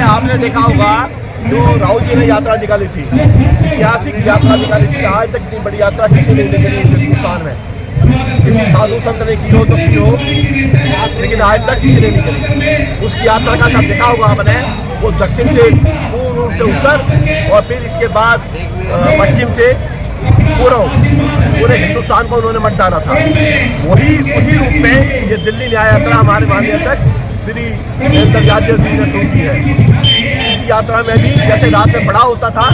आपने देखा होगा जो राहुल जी ने यात्रा निकाली थी, ऐतिहासिक यात्रा निकाली थी। आज तक इतनी बड़ी यात्रा किसी ने निकाली हिंदुस्तान में, किसी साधु संत ने की हो तो की हो, लेकिन आज तक किसी ने निकली। उसकी यात्रा का सब देखा होगा आपने। वो दक्षिण से पूर्व रूप से उत्तर और फिर इसके बाद पश्चिम से पूरे हिंदुस्तान को उन्होंने मत डाला था। वही उसी रूप में ये दिल्ली न्याय यात्रा हमारे माननीय अध्यक्ष श्री अंतर्राज्यीय जी ने शुरू की है। इस यात्रा में भी जैसे रात में पड़ाव होता था,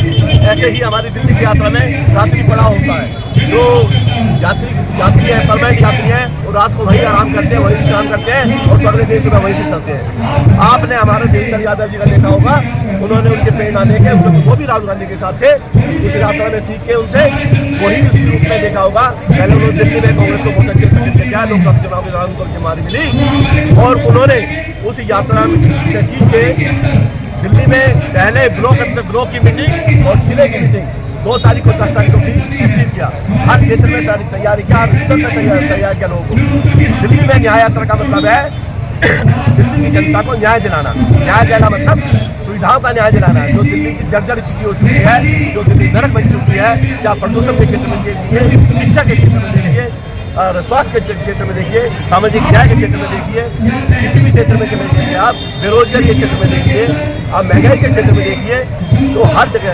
ऐसे ही हमारी दिल्ली की यात्रा में रात्रि पड़ाव होता है। जो यात्री हैं, परमानेंट यात्री हैं, वो रात को वही आराम करते हैं, वही विश्राम करते हैं और सवेरे देर सुबह वहीं से चलते हैं। आपने हमारे देवेंद्र यादव जी का देखा होगा, उन्होंने उनके प्रेरणा लेके, वो भी राहुल गांधी के साथ थे, इस यात्रा में सीख के उनसे वही उसी रूप में देखा होगा। पहले उन्होंने दिल्ली में कांग्रेस को बहुत अच्छे से किया, लोकसभा चुनाव के दौरान उनको जिम्मेदारी मिली और उन्होंने उस यात्रा से सीख के दिल्ली में पहले ब्लॉक की मीटिंग और जिले की मीटिंग 2 तारीख को 10 तारीख को भी एक्टिव किया। हर क्षेत्र में तैयारी किया, हर स्तर में तैयार किया लोगों को। दिल्ली में न्याय यात्रा का मतलब है दिल्ली की जनता को न्याय दिलाना। न्याय देना मतलब सुविधाओं का न्याय दिलाना। जो दिल्ली की जर्जर स्थिति हो चुकी है, जो दिल्ली नरक बन चुकी है, चाहे प्रदूषण के क्षेत्र में देखिए, शिक्षा के क्षेत्र में देखिए, और स्वास्थ्य के क्षेत्र में देखिए, सामाजिक न्याय के क्षेत्र में देखिए, किसी भी क्षेत्र में चले देखिए आप, बेरोजगारी के क्षेत्र में देखिए, आप महंगाई के क्षेत्र में देखिए, तो हर जगह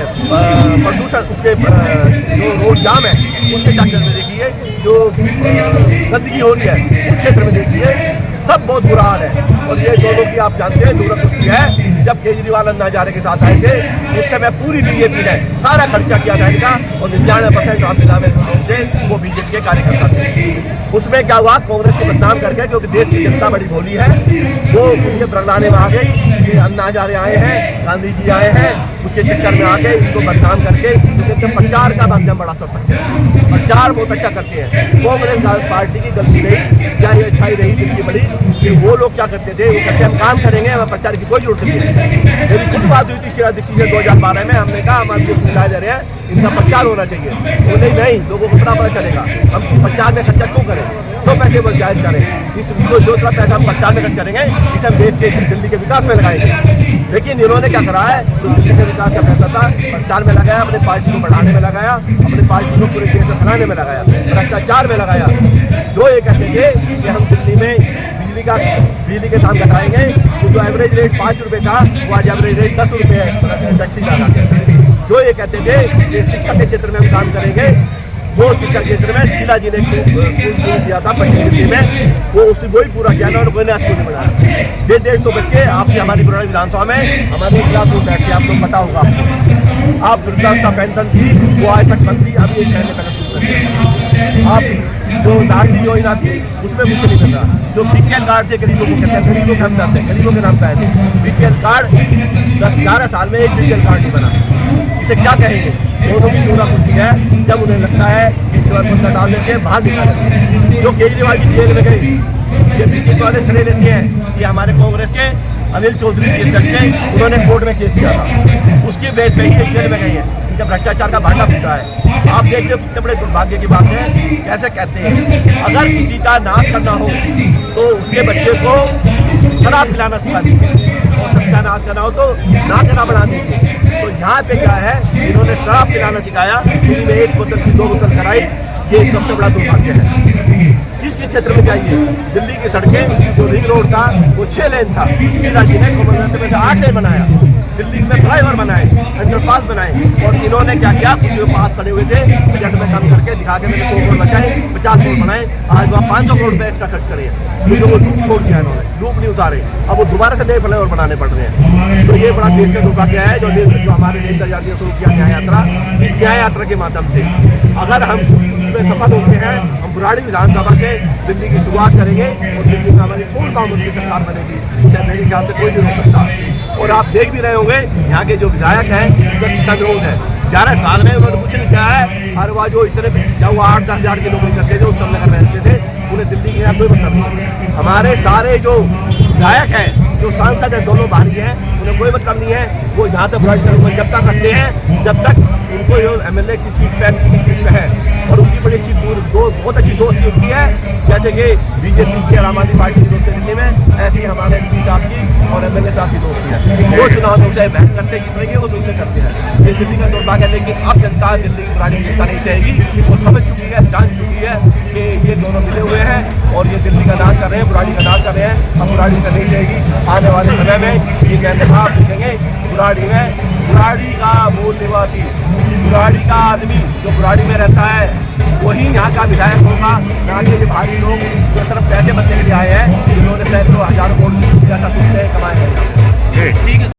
प्रदूषण, उसके जो रोड जाम है उसके क्षेत्र में देखिए, जो गंदगी हो रही है उस क्षेत्र में देखिए, सब बहुत बुरा हाल है। और ये दोनों की आप जानते हैं दूरदृष्टि है। जब केजरीवाल अन्ना हजारे के साथ आए थे उस समय पूरी बीजेपी ने सारा खर्चा किया था इनका और 99% आप जिला में जो लोग थे वो बीजेपी के कार्यकर्ता थे। उसमें क्या हुआ, कांग्रेस को बदनाम करके, क्योंकि देश की जनता बड़ी भोली है, वो उनके बरगलाने में आ गई कि अन्ना हजारे आए हैं, गांधी जी आए हैं, उसके चक्कर में आके इनको बदनाम करके क्योंकि प्रचार का माध्यम बड़ा सशक्त है, प्रचार बहुत अच्छा करते हैं। कांग्रेस पार्टी की गलती रही, क्या ये अच्छाई रही दिल्ली बड़ी कि वो लोग क्या करते थे, वो कहते हम काम करेंगे, हमें प्रचार की कोई जरूरत नहीं है। मेरी खुद बात हुई थी शीला दीक्षित से 2012 में, हमने कहा हम आपको सुविधा दे रहे हैं, इनका प्रचार होना चाहिए। वो नहीं, लोगों को पता चलेगा, हम प्रचार में खर्चा क्यों करें, तो पैसे वो जायज करें, इसको जो थोड़ा पैसा हम प्रचार में खर्च करेंगे इसे हम देश के दिल्ली के विकास में लगाएंगे। लेकिन इन्होंने क्या करा है, तो दिल्ली के विकास का पैसा था प्रचार में लगाया, अपनी पार्टी को बढ़ाने में लगाया, अपनी पार्टी को पूरे देश में फैलाने में लगाया, भ्रष्टाचार में लगाया। जो ये कहते थे कि हम दिल्ली में बिजली के दाम घटाएंगे, तो जो एवरेज रेट 5 रुपये था वो आज एवरेज रेट 10 रुपये है टैक्सी का। जो ये कहते थे कि शिक्षा के क्षेत्र में हम काम करेंगे, वो शिक्षा के क्षेत्र में शीला जी ने स्कूल शुरू किया था पश्चिम दिल्ली में, वो वही पूरा किया था और कोई नया स्कूल नहीं बनाया। 150 बच्चे आपकी हमारी पुरानी विधानसभा में हमारे क्लासरूम बैठते, आपको पता होगा, आप वृद्धावस्था पेंशन थी वो आज तक बंद थी, अभी 1 महीने पहले शुरू कर दिया। आप जो लाडली योजना थी उसमें कुछ नहीं कर रहा। जो बीपीएल कार्ड थे गरीबों को कहते हैं, गरीबों के हम करते हैं, गरीबों के नाम पे आए थे बीपीएल कार्ड, 10-11 साल में एक बीपीएल कार्ड नहीं बना। इसे क्या कहेंगे, दोनों की दूरा कुर्सी है। जब उन्हें लगता है केजरीवाल बंदा डाल देते हैं, बाहर निकाल। जो केजरीवाल की जेल में गई, ये बीजेपी वाले श्रेय लेते हैं कि हमारे कांग्रेस के अनिल चौधरी जी थे, उन्होंने कोर्ट में केस किया था, उसकी बेस पे ही ये जेल में गई है। इनका भ्रष्टाचार का भांडा फूटा है। आप देखते हो कितने बड़े दुर्भाग्य की बात है। कैसे कहते हैं, अगर किसी का नाश करना हो तो उसके बच्चे को शराब पिलाना सिखा दीजिए, और सबका नाश करना हो तो नाक बना दीजिए। तो यहाँ पे क्या है, इन्होंने शराब पिलाना सिखाया, दिल्ली में 1 बोतल की 2 बोतल कराई, ये सबसे बड़ा दुर्भाग्य है। इसके क्षेत्र में जाइए, दिल्ली की सड़कें, जो रिंग रोड था वो 6 लेन था, शीला जी ने कॉमनवेल्थ में से 8 लेन बनाया, दिल्ली में फ्लाईओवर बनाए, अंडरपास बनाए। और इन्होंने क्या किया, कुछ जो पास पड़े हुए थे बजट में कम करके दिखा के मैंने 100 करोड़ बचाए, 50 करोड़ बनाए, आज वहाँ 500 करोड़ रुपये एक्स्ट्रा खर्च करिए, क्योंकि वो लूप छोड़ दिया इन्होंने, लूप नहीं उतारे, अब वो दोबारा से नए फ्लाईओवर बनाने पड़ रहे हैं। तो ये बड़ा देश का दुर्भाग्य है जो हमारे देश शुरू किया न्याय यात्रा। इस न्याय यात्रा के माध्यम से अगर हम उसमें सफल होते हैं, हम बुराड़ी विधानसभा से दिल्ली की शुरुआत करेंगे और दिल्ली में हमारी पूर्ण बहुमत की सरकार बनेगी। इसे मेरे ख्याल से कोई नहीं रोक सकता। और आप देख भी रहे होंगे यहाँ के जो विधायक हैं उनका कितना विरोध है। 11 साल में उन्होंने कुछ नहीं किया है। और वह जो इतने जब 8-10 हज़ार की नौकरी करते थे, उत्तम नगर में रहते थे, उन्हें दिल्ली के यहाँ कोई मतलब नहीं। हमारे सारे जो विधायक हैं, जो सांसद हैं, दोनों भारी हैं, उन्हें कोई मतलब नहीं है। वो जहाँ तक बुराड़ी जब तक रखते हैं, जब तक उनको जो MLA की सीट पे है और उनकी बड़ी अच्छी बहुत अच्छी दोस्ती उनकी है, जैसे कि बीजेपी की और आम आदमी पार्टी की दोस्ती दिल्ली में, ऐसे ही हमारे एमपी साहब की और एमएलए साहब की दोस्ती है। वो चुनाव में उसे बहन करते जीतेंगे, वो उससे करते हैं। ये दिल्ली का दुर्भाग्य है, लेकिन अब जनता दिल्ली की पुरानी जनता नहीं सहेगी। वो समझ चुकी है, जान चुकी है कि ये दोनों मिले हुए हैं और ये दिल्ली का नाश कर रहे हैं, बुराड़ी का नाश कर रहे हैं। अब बुराड़ी से नहीं सहेगी। आने वाले समय में ये कहने आप देखेंगे बुराड़ी में, बुराड़ी का मूल निवासी, बुराड़ी का आदमी जो बुराड़ी में रहता है वही यहाँ का विधायक होगा, ना कि ये भारी लोग जो सिर्फ पैसे बनने के लिए आए हैं, जिन्होंने सैकड़ों हजारों करोड़ जैसा सोचते हैं कमाए हैं। ठीक है।